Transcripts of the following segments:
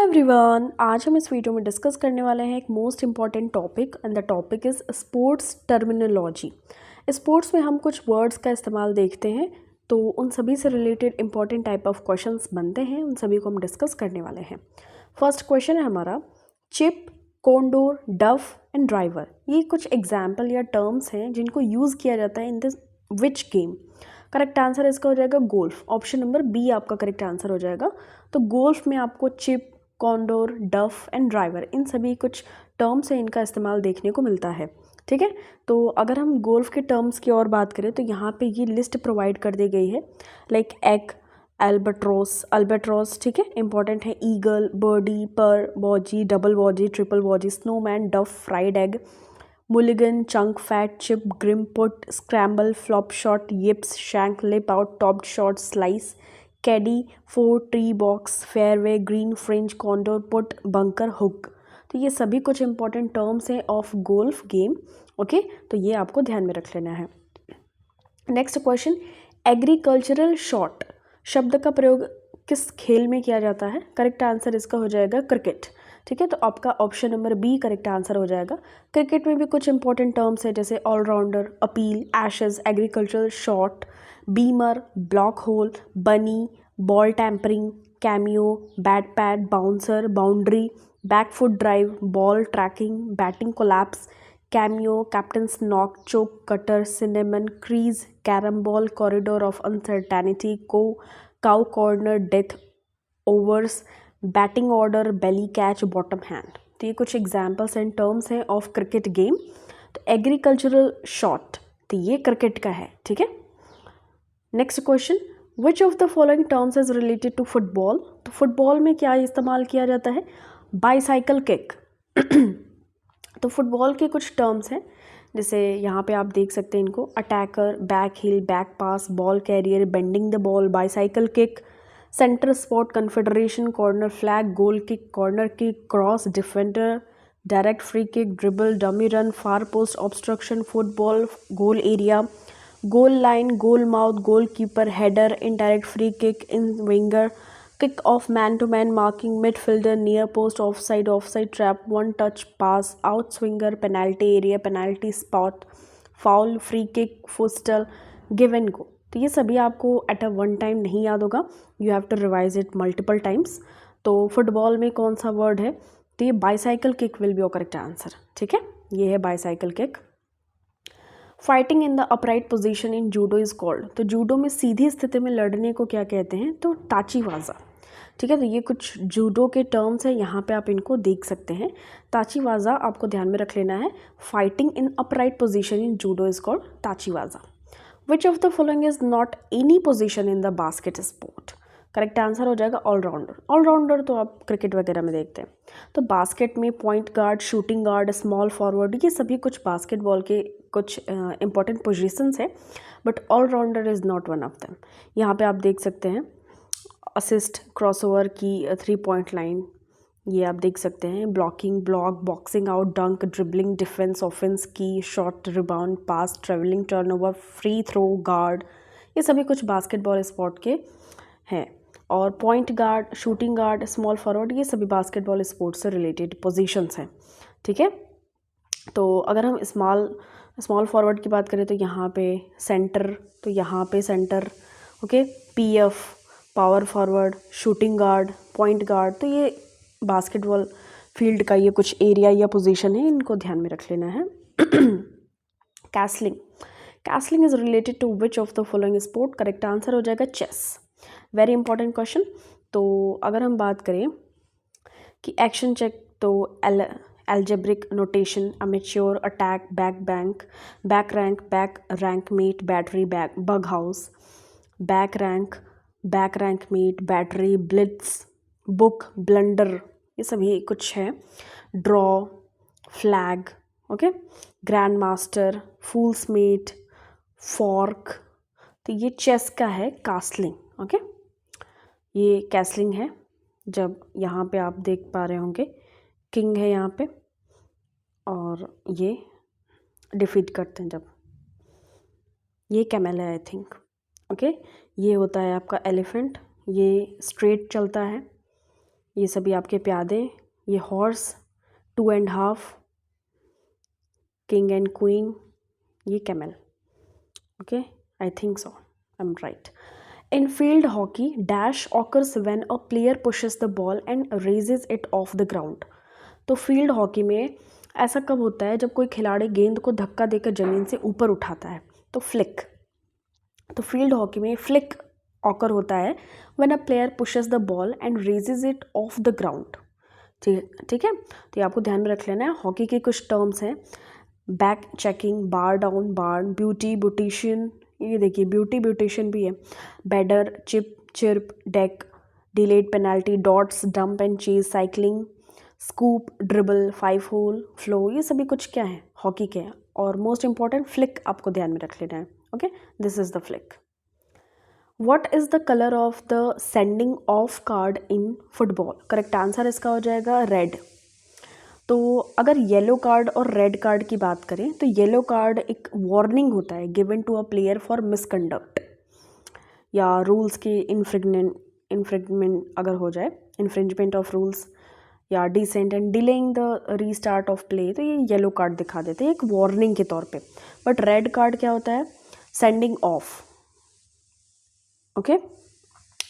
Everyone, आज हम इस वीडियो में डिस्कस करने वाले हैं एक most important topic and the topic is sports terminology. Sports में हम कुछ वर्ड्स का इस्तेमाल देखते हैं, तो उन सभी से related important type of questions बनते हैं, उन सभी को हम डिस्कस करने वाले हैं। फर्स्ट क्वेश्चन है हमारा, चिप, कोंडोर, डफ एंड ड्राइवर। ये कुछ एग्जाम्पल या टर्म्स हैं जिनको यूज़ किया जाता है in this which game. Correct answer इसका हो जाएगा गोल्फ। ऑप्शन नंबर बी आपका करेक्ट आंसर हो जाएगा। तो गोल्फ में आपको chip, condor, duff and driver, इन सभी कुछ टर्म्स हैं, इनका इस्तेमाल देखने को मिलता है। ठीक है, तो अगर हम गोल्फ के टर्म्स की और बात करें तो यहाँ पे ये लिस्ट प्रोवाइड कर दी गई है, लाइक एग, अल्बाट्रॉस, ठीक है, इंपॉर्टेंट है, eagle, birdie, par, bogey, double bogey, triple bogey, snowman, duff, fried egg, mulligan, chunk, fat, chip, grim, putt, scramble, flop shot, yips, shank, lip out, topped shot, slice, caddie, fore, tree box, fairway, green, fringe, condor, putt, bunker, hook. तो ये सभी कुछ important terms हैं of golf game. Okay, तो ये आपको ध्यान में रख लेना है। नेक्स्ट क्वेश्चन, एग्रीकल्चरल शॉट शब्द का प्रयोग किस खेल में किया जाता है? करेक्ट आंसर इसका हो जाएगा क्रिकेट। ठीक है, तो आपका option number B correct answer हो जाएगा। क्रिकेट में भी कुछ इंपॉर्टेंट टर्म्स है, जैसे allrounder, appeal, Ashes, agricultural shot, beamer, block hole, bunny, ball tampering, cameo, bat pad, bouncer, boundary, back foot drive, ball tracking, batting collapse, cameo, captain's knock, choke, cutter, cinnamon, crease, carrom ball, corridor of uncertainty, cow corner, death overs, batting order, belly catch, bottom hand. तो ये कुछ examples and terms हैं of cricket game. तो agricultural shot, तो ये cricket का है। ठीक है, next question, which of the following terms is related to football? तो फुटबॉल में क्या इस्तेमाल किया जाता है? Bicycle kick. तो फुटबॉल के कुछ टर्म्स हैं, जैसे यहाँ पे आप देख सकते हैं इनको, attacker, back heel, back pass, ball carrier, bending the ball, bicycle kick, centre spot, confederation, corner flag, goal kick, corner kick, cross, defender, direct free kick, dribble, dummy run, far post, obstruction, football, goal area, goal line, goal mouth, goalkeeper, header, indirect free kick, in winger, kick off, man to man marking, midfielder, near post, offside trap, one touch pass, out swinger, penalty area, penalty spot, foul, free kick, futsal, give and go। तो ये सभी आपको at a one time नहीं याद होगा, you have to revise it multiple times. तो football में कौन सा वर्ड है? तो ये bicycle kick will be your correct answer. ठीक है, ये है bicycle kick. Fighting in the upright position in judo is called. तो जूडो में सीधी स्थिति में लड़ने को क्या कहते हैं? तो ताचीवाजा। ठीक है, तो ये कुछ जूडो के टर्म्स हैं, यहाँ पे आप इनको देख सकते हैं। ताचीवाजा आपको ध्यान में रख लेना है। Fighting in upright position in judo is called ताचीवाजा। Which of the following is not any position in the basket sport? Correct answer हो जाएगा ऑलराउंडर। ऑलराउंडर तो आप क्रिकेट वगैरह में देखते हैं। तो बास्केट में point guard, shooting guard, small forward, ये सभी कुछ बास्केटबॉल के कुछ इंपॉर्टेंट पोजीशंस हैं, but allrounder is not one of them. यहाँ पे आप देख सकते हैं असिस्ट, क्रॉसओवर की 3 पॉइंट लाइन, ये आप देख सकते हैं, blocking, block, boxing out, dunk, dribbling, defence, offence, key, shot, rebound, pass, travelling, turnover, free throw, guard, ये सभी कुछ बास्केटबॉल स्पोर्ट के हैं। और point guard, shooting guard, small forward, ये सभी बास्केटबॉल स्पोर्ट्स से रिलेटेड पोजीशंस हैं। ठीक है, तो अगर हम स्मॉल फॉरवर्ड की बात करें तो यहाँ पे सेंटर, तो यहाँ पे centre, okay, PF, power forward, shooting guard, point guard, तो ये बास्केटबॉल फील्ड का ये कुछ एरिया या पोजीशन है, इनको ध्यान में रख लेना है। Castling is related to which of the following sport? Correct answer हो जाएगा चेस। Very important question. तो अगर हम बात करें कि एक्शन चेक, तो algebraic notation, amateur, attack, back rank mate, battery, bughouse, back rank mate, battery, blitz, book, blunder, ये सभी कुछ है, draw, flag, okay, grandmaster, fool's mate, fork. तो ये चेस का है कास्लिंग। ओके, ये कैसलिंग है, जब यहाँ पे आप देख पा रहे होंगे किंग है यहाँ पे, और ये डिफीट करते हैं जब, ये कैमल है आई थिंक। ओके, ये होता है आपका एलिफेंट, ये स्ट्रेट चलता है, ये सभी आपके प्यादे, ये हॉर्स 2.5, किंग एंड क्वीन, ये camel. Okay, I think so, I am right. In field hockey, dash occurs when a player pushes the ball and raises it off the ground. तो field hockey में ऐसा कब होता है जब कोई खिलाड़ी गेंद को धक्का देकर जमीन से ऊपर उठाता है, तो फ्लिक। तो फील्ड हॉकी में फ्लिक ऑकर होता है when a player pushes the ball and raises it of the ground. ठीक है, तो ये आपको ध्यान में रख लेना है। हॉकी के कुछ टर्म्स हैं, back checking, bar down, bar, beauty, beautician, ये देखिए ब्यूटी ब्यूटिशियन भी है, badder, chip, chirp, deck, delayed penalty, dots, dump and chase, cycling, scoop, dribble, 5 hole, flow, ये सभी कुछ क्या है, हॉकी के हैं। और मोस्ट इंपॉर्टेंट फ्लिक आपको ध्यान में रख लेना है। Okay, this is the flick. What is the colour of the sending of card in football? Correct answer इसका हो जाएगा रेड। तो अगर येलो कार्ड और रेड कार्ड की बात करें तो येलो कार्ड एक वार्निंग होता है given to a player for misconduct या रूल्स की इन्फ्रिंजमेंट अगर हो जाए, इन्फ्रिंजमेंट ऑफ रूल्स या dissent and delaying the restart of play, तो ये येलो कार्ड दिखा देते हैं एक वार्निंग के तौर पे। बट रेड कार्ड क्या होता है? Sending of. Okay,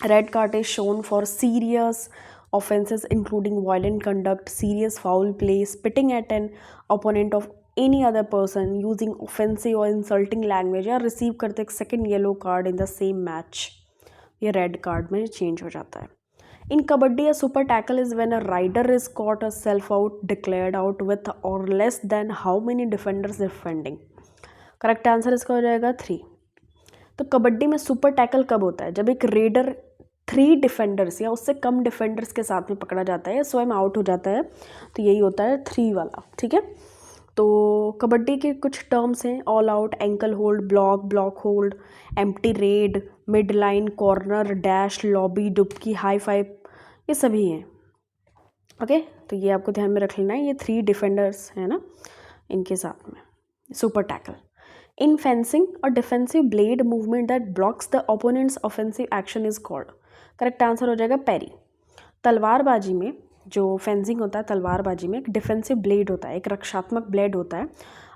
red card is shown for serious offenses including violent conduct, serious foul play, spitting at an opponent of any other person, using offensive or insulting language, या receive करते एक second yellow card in the same match, ये red card में change हो जाता है। इन kabaddi a super tackle is when a rider is caught a self out, declared out with or less than how many defenders defending? Correct answer इसका हो जाएगा 3। तो कबड्डी में सुपर टैकल कब होता है? जब एक रेडर 3 डिफेंडर्स या उससे कम डिफेंडर्स के साथ में पकड़ा जाता है, स्वयं आउट हो जाता है, तो यही होता है 3 वाला। ठीक है, तो कबड्डी के कुछ टर्म्स हैं, all out, ankle hold, block, block hold, empty red, mid line, corner, dash, lobby, डुबकी, हाई फाइव, ये सभी हैं। ओके, तो ये आपको ध्यान में रख लेना है, ये 3 डिफेंडर्स हैं ना, इनके साथ में super tackle. In fencing a defensive blade movement that blocks the opponents offensive action is called? Correct answer हो जाएगा पैरी। तलवारबाजी में जो फेंसिंग होता है, तलवारबाजी में एक डिफेंसिव ब्लेड होता है, एक रक्षात्मक ब्लेड होता है,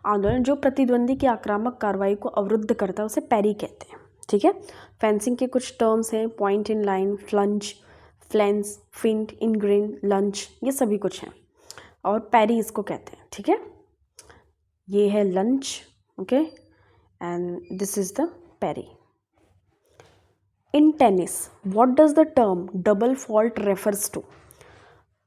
आंदोलन जो प्रतिद्वंदी की आक्रामक कार्रवाई को अवरुद्ध करता है, उसे पैरी कहते हैं। ठीक है, फेंसिंग के कुछ टर्म्स हैं, point in line, flunge, flense, feint, ingrain, lunge, ये सभी कुछ हैं और पैरी इसको कहते हैं। ठीक है, ये है lunge, okay, and this is the parry. In tennis what does the term double fault refers to?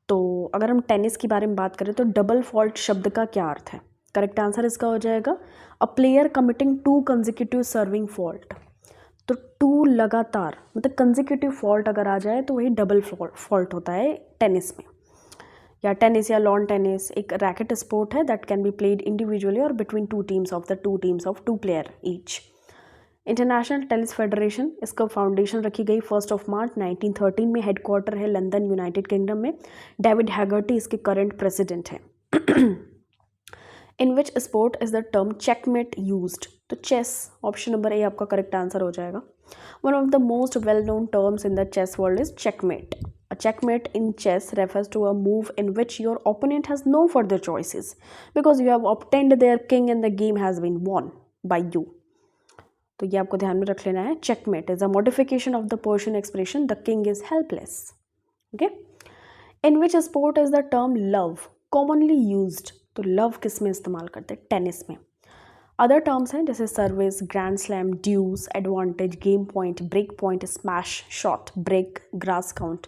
तो अगर हम टेनिस के बारे में बात करें तो डबल फॉल्ट शब्द का क्या अर्थ है? करेक्ट आंसर इसका हो जाएगा a player committing 2 consecutive serving fault. तो 2 लगातार, मतलब कंसेक्यूटिव फॉल्ट अगर आ जाए तो वही डबल फॉल्ट होता है टेनिस में। या टेनिस या लॉन टेनिस एक रैकेट स्पोर्ट है that can be played individually और between 2 teams of the 2 teams of 2 player each. International Tennis Federation, इसका फाउंडेशन रखी गई 1 मार्च 1913 में, हेडक्वार्टर है लंदन, यूनाइटेड किंगडम में। डेविड हैगर्टी इसके करंट प्रेसिडेंट हैं। In which sport is the term checkmate used? तो चेस, ऑप्शन नंबर ए आपका करेक्ट आंसर हो जाएगा। One of the most well known terms in the chess world is checkmate. A checkmate in chess refers to a move in which your opponent has no further choices because you have obtained their king and the game has been won by you. तो ये आपको ध्यान में रख लेना है। Checkmate is a modification of the Persian expression the king is helpless. Okay, in which sport is the term love commonly used? तो love किस में इस्तेमाल करते हैं? टेनिस में। अदर टर्म्स हैं जैसे service, grand slam, deuce, advantage, game point, break point, smash, shot, break, grass count,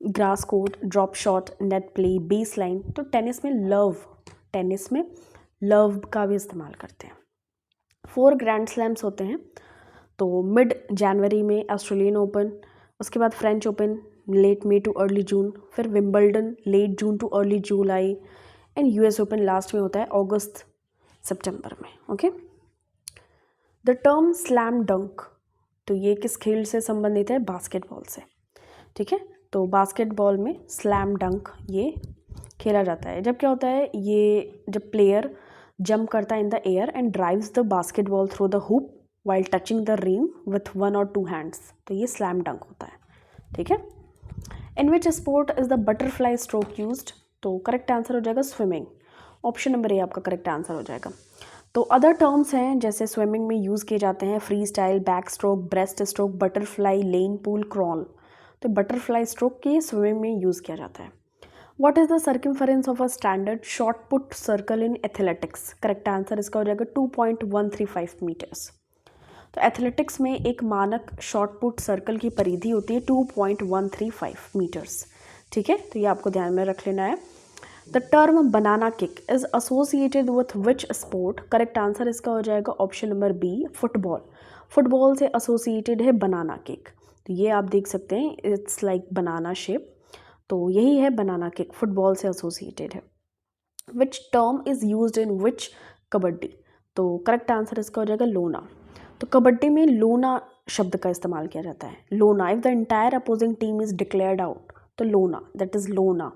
grass court, drop shot, net play, baseline. तो टेनिस में लव का भी इस्तेमाल करते हैं। 4 ग्रैंड स्लैम्स होते हैं, तो मिड जनवरी में ऑस्ट्रेलियन ओपन, उसके बाद French Open late May to early June, फिर Wimbledon late June to early July, and US Open last में होता है अगस्त सितंबर में। ओके, द टर्म स्लैम डंक, तो ये किस खेल से संबंधित है? बास्केटबॉल से। ठीक है, तो बास्केटबॉल में स्लैम डंक ये खेला जाता है। जब क्या होता है, ये जब प्लेयर जंप करता है in the air and drives the basketball through the hoop while touching the rim with 1 और 2 हैंड्स, तो ये स्लैम डंक होता है। ठीक है, in which sport is the butterfly stroke used? तो करेक्ट आंसर हो जाएगा स्विमिंग। ऑप्शन नंबर ए आपका करेक्ट आंसर हो जाएगा। तो अदर टर्म्स हैं जैसे स्विमिंग में यूज़ किए जाते हैं freestyle, backstroke, breast stroke, butterfly, lane, pool, crawl. तो बटरफ्लाई स्ट्रोक की स्विमिंग में यूज़ किया जाता है। What is the circumference of a standard shot put circle in athletics? Correct answer इसका हो जाएगा 2.135 मीटर्स। तो एथलेटिक्स में एक मानक शॉर्ट पुट सर्कल की परिधि होती है 2.135 मीटर्स। ठीक है, तो ये आपको ध्यान में रख लेना है। The term banana kick is associated with which sport? Correct answer इसका हो जाएगा option number B, football. Football से एसोसिएटेड है बनाना किक। तो ये आप देख सकते हैं, इट्स लाइक बनाना शेप। तो यही है बनाना किक, फुटबॉल से एसोसिएटेड है। Which term is used in which kabaddi? तो करेक्ट आंसर इसका हो जाएगा लोना। तो कबड्डी में लोना शब्द का इस्तेमाल किया जाता है। Lona, if the entire opposing team is declared out, तो लोना, दैट इज लोना।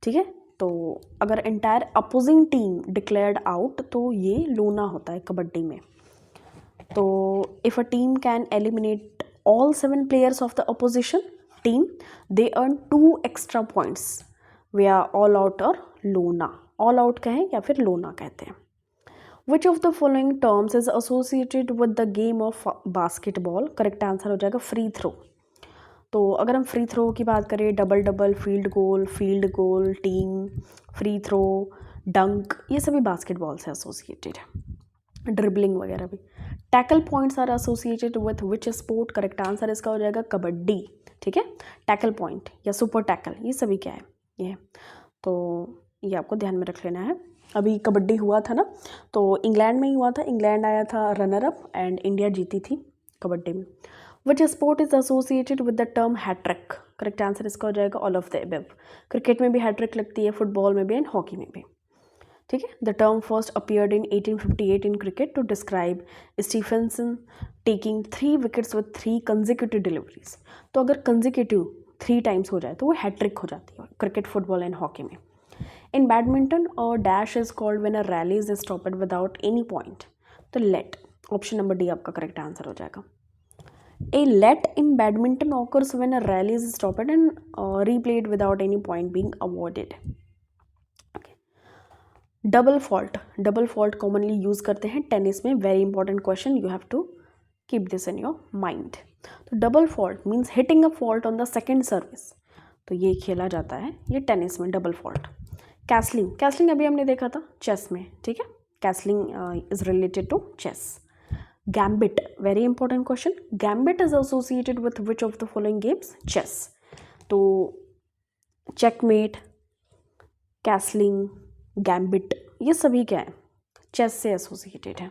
ठीक है, तो अगर entire opposing team declared out तो ये लोना होता है कबड्डी में। तो if a team can eliminate all 7 players of the opposition team, they earn 2 extra points. वे आर ऑल आउट और लोना। ऑल आउट कहें या फिर लोना कहते हैं। विच of the following terms is associated with the game of basketball? Correct answer हो जाएगा फ्री थ्रो। तो अगर हम फ्री थ्रो की बात करें, double double, field goal, team, free throw, dunk, ये सभी बास्केटबॉल से एसोसिएटेड है। ड्रिबलिंग वगैरह भी। Tackle points are associated with which sport? Correct answer इसका हो जाएगा कबड्डी। ठीक है, टैकल पॉइंट या सुपर टैकल, ये सभी क्या है, ये। तो ये आपको ध्यान में रख लेना है। अभी कबड्डी हुआ था ना, तो इंग्लैंड में ही हुआ था। इंग्लैंड आया था रनर अप एंड इंडिया जीती थी कबड्डी में। Which sport is associated with the term hat trick? Correct answer इसका हो जाएगा all of the above. Cricket में भी हैट्रिक लगती है, फुटबॉल में भी एंड हॉकी में भी। ठीक है, the term first appeared in 1858 in cricket to describe Stephenson taking 3 wickets with 3 consecutive deliveries. तो अगर कंजिक्यूटिव 3 टाइम्स हो जाए तो वो हैट्रिक हो जाती है क्रिकेट, फुटबॉल एंड हॉकी में। इन बैडमिंटन और dash is called when a rally is stopped without any point. तो लेट, ऑप्शन नंबर डी आपका करेक्ट आंसर हो जाएगा। A let in badminton occurs when a rally is stopped and replayed without any point being awarded. Okay. Double fault commonly use करते हैं tennis में। Very important question, you have to keep this in your mind. तो double fault means hitting a fault on the second service. तो ये खेला जाता है ये टेनिस में, डबल फॉल्ट। कैसलिंग अभी हमने देखा था चेस में। ठीक है, castling is related to chess. Gambit, very important question. Gambit is associated with which of the following games? Chess. तो चेकमेट, कैसलिंग, गैम्बिट, ये सभी क्या है, चेस से एसोसिएटेड है।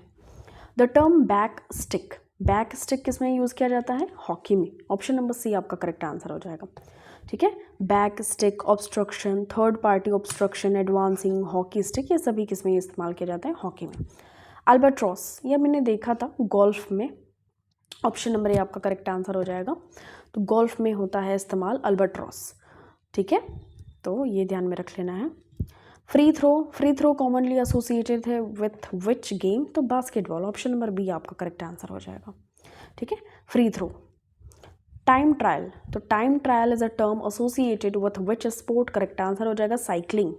द टर्म बैक स्टिक किस में यूज़ किया जाता है? हॉकी में। ऑप्शन नंबर सी आपका करेक्ट आंसर हो जाएगा। ठीक है, back stick, obstruction, third party obstruction, advancing, hockey stick, ये सभी किस में इस्तेमाल किया जाता है? हॉकी में। अल्बाट्रॉस, ये मैंने देखा था गोल्फ में। ऑप्शन नंबर ए आपका करेक्ट आंसर हो जाएगा। तो गोल्फ में होता है इस्तेमाल अल्बाट्रॉस। ठीक है, तो ये ध्यान में रख लेना है। फ्री थ्रो कॉमनली एसोसिएटेड है विथ विच गेम? तो बास्केटबॉल। ऑप्शन नंबर बी आपका करेक्ट आंसर हो जाएगा। ठीक है, फ्री थ्रो। टाइम ट्रायल, तो time trial is a term associated with which sport? Correct answer हो जाएगा साइकिलिंग।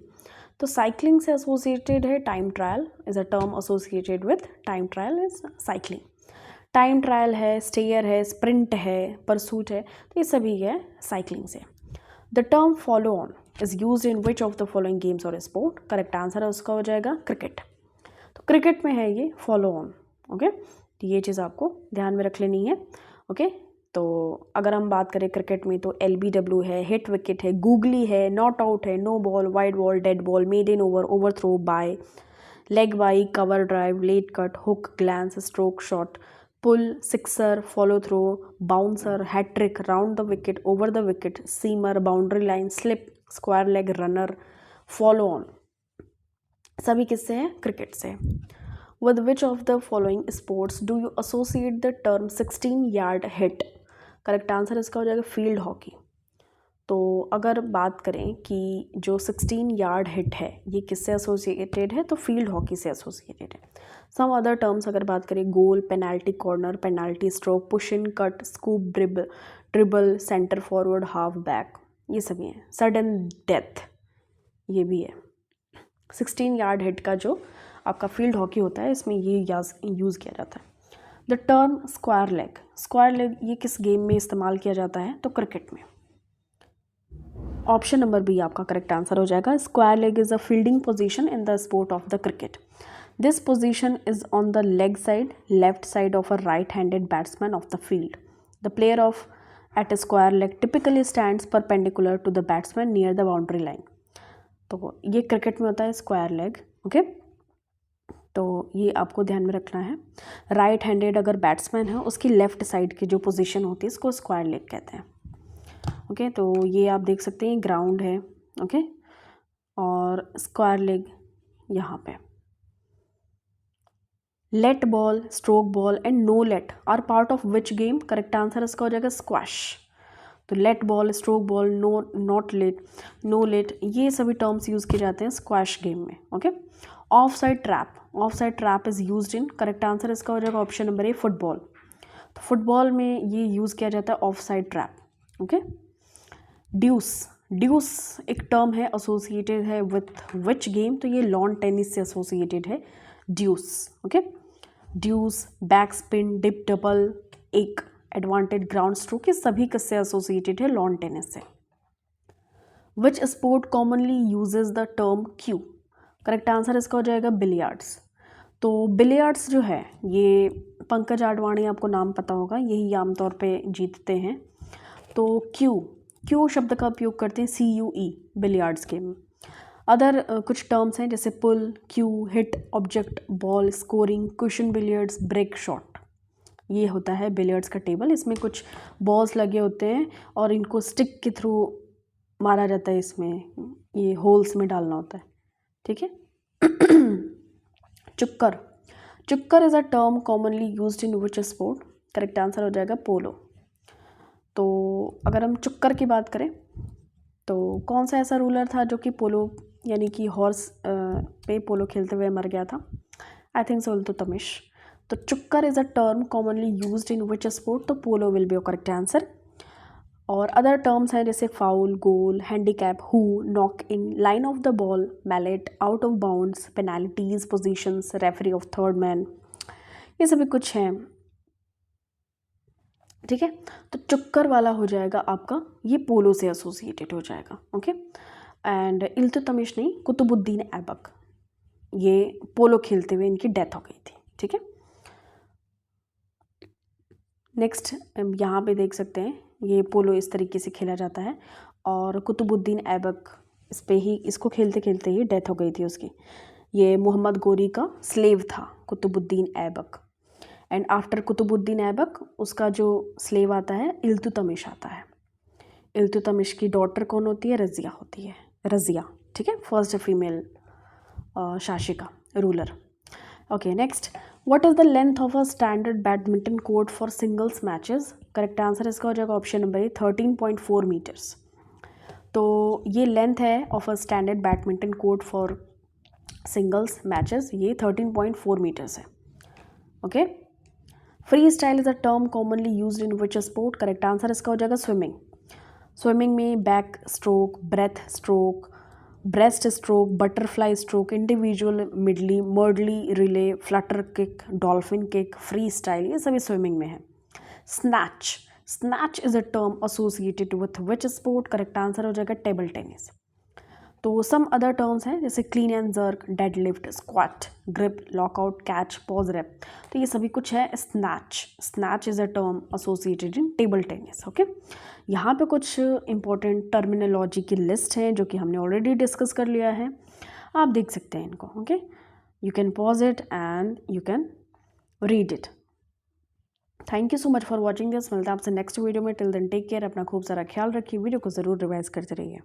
तो साइकिलिंग से एसोसिएटेड है time trial, is a term associated with time trial is cycling. Time trial है, stair है, sprint है, pursuit है, तो ये सभी है साइकिलिंग से। The term follow on is use in which of the following games और स्पोर्ट? करेक्ट आंसर है उसका हो जाएगा क्रिकेट। तो क्रिकेट में है ये फॉलो ऑन। ओके, तो ये चीज़ आपको ध्यान में रख लेनी है। ओके, तो अगर हम बात करें क्रिकेट में तो LBW है, हिट विकेट है, गूगली है, नॉट आउट है, no ball, wide ball, dead ball, maiden over, overthrow, bye, leg bye, cover drive, late cut, hook, glance, stroke shot, pull, sixer, follow through, bouncer, hat trick, round the wicket, over the wicket, seamer, boundary line, slip, square leg, runner, follow on, सभी किससे हैं? Cricket से। With which of the following sports do you associate the term 16 yard hit? Correct answer इसका हो जाएगा field hockey. तो अगर बात करें कि जो 16 यार्ड हिट है ये किससे एसोसिएटेड है? तो फील्ड हॉकी से एसोसिएटेड है। सम अदर टर्म्स अगर बात करें, goal, penalty corner, penalty stroke, push in, cut, scoop, dribble, centre forward, half back, ये सभी हैं। सडन डेथ ये भी है। 16 यार्ड हिट का जो आपका फील्ड हॉकी होता है इसमें ये यूज़ किया जाता है। द टर्म स्क्वायर लेग ये किस गेम में इस्तेमाल किया जाता है? तो क्रिकेट में। ऑप्शन नंबर बी आपका करेक्ट आंसर हो जाएगा। Square leg is a fielding position in the sport of the cricket. This position is on the leg side, left side of a right handed batsman of the field. The player of at a square leg typically stands perpendicular to the batsman near the boundary line। तो ये cricket में होता है square leg. Okay, तो ये आपको ध्यान में रखना है। राइट हैंडेड अगर बैट्समैन है उसकी लेफ्ट साइड की जो पोजीशन होती है इसको स्क्वायर लेग कहते हैं। ओके, तो ये आप देख सकते हैं ग्राउंड है। ओके, और स्क्वायर लेग यहाँ पे। Let ball, stroke ball and no let are part of which game? Correct answer इसका हो जाएगा स्क्वैश। तो let ball, stroke ball, no, not let, no let, ये सभी टर्म्स यूज़ किए जाते हैं स्क्वैश गेम में। Okay, off side trap is used in, correct answer इसका हो जाएगा ऑप्शन नंबर ए फुटबॉल। तो फुटबॉल में ये यूज़ किया जाता है ऑफ साइड ट्रैप। ओके, ड्यूस एक टर्म है, एसोसिएटेड है विथ विच गेम? तो ये लॉन टेनिस से एसोसिएटेड है deuce. Okay, deuce, back spin, dip double, एक एडवांटेज ग्राउंड स्ट्रोक, ये सभी किससे एसोसिएटेड है? लॉन टेनिस से। Which sport commonly uses the term cue? Correct answer इसका हो जाएगा बिलियर्ड्स। तो बिलियर्ड्स जो है ये पंकज आडवाणी, आपको नाम पता होगा, यही आमतौर पे जीतते हैं। तो क्यू शब्द का उपयोग करते हैं CUE बिलियर्ड्स गेम। अदर कुछ टर्म्स हैं जैसे pool, cue, hit, object, ball, scoring, cushion billiards, break shot. ये होता है बिलियर्ड्स का टेबल। इसमें कुछ बॉल्स लगे होते हैं और इनको स्टिक के थ्रू मारा जाता है, इसमें ये होल्स में डालना होता है। ठीक है। Chukker is a term commonly used in which sport? Correct answer हो जाएगा पोलो। तो अगर हम चुक्कर की बात करें तो कौन सा ऐसा रूलर था जो कि पोलो यानी कि हॉर्स पे पोलो खेलते हुए मर गया था? I think so Iltutmish. तो chukker is a term commonly used in which sport? तो polo will be your correct answer. और अदर टर्म्स हैं जैसे foul, goal, handicap, hook, knock in, line of the ball, mallet, out of bounds, penalties, positions, referee of third man, ये सभी कुछ हैं। ठीक है, तो चुक्कर वाला हो जाएगा आपका, ये पोलो से एसोसिएटेड हो जाएगा। ओके, एंड इल्तुतमिश नहीं, कुतुबुद्दीन ऐबक, ये पोलो खेलते हुए इनकी डेथ हो गई थी। ठीक है, नेक्स्ट यहाँ पे देख सकते हैं ये पोलो इस तरीके से खेला जाता है और कुतुबुद्दीन ऐबक इस पे ही, इसको खेलते खेलते ही डेथ हो गई थी उसकी। ये मोहम्मद गोरी का स्लेव था कुतुबुद्दीन ऐबक। एंड आफ्टर कुतुबुद्दीन ऐबक उसका जो स्लेव आता है इल्तुतमिश आता है। इल्तुतमिश की डॉटर कौन होती है? रज़िया होती है, रज़िया। ठीक है, फर्स्ट फीमेल शासिका, ruler. Okay, next, what is the length of a standard badminton court for singles matches? Correct answer इसका हो जाएगा ऑप्शन नंबर ए 13.4 मीटर्स। तो ये लेंथ है of a standard badminton court for singles matches, ये 13.4 metres है। Okay, free style is a term commonly used in which sport? Correct answer इसका हो जाएगा स्विमिंग। स्विमिंग में back stroke, breath stroke, breast stroke, butterfly stroke, individual, medley, medley, relay, flutter kick, dolphin kick, free style, ये सभी swimming में है। Snatch is a term associated with which sport? Correct answer हो जाएगा table tennis. तो some other terms हैं जैसे clean and jerk, deadlift, squat, grip, lockout, catch, pause, wrap, तो ये सभी कुछ है snatch is a term associated in table tennis. Okay, यहाँ पे कुछ इंपॉर्टेंट टर्मिनोलॉजी की लिस्ट है जो कि हमने ऑलरेडी डिस्कस कर लिया है, आप देख सकते हैं इनको। Okay, you can pause it and you can read it. Thank you so much for watching this. मिलता है आपसे नेक्स्ट वीडियो में। टिल देन टेक केयर, अपना खूब सारा ख्याल रखिए, वीडियो को ज़रूर रिवाइज करते रहिए।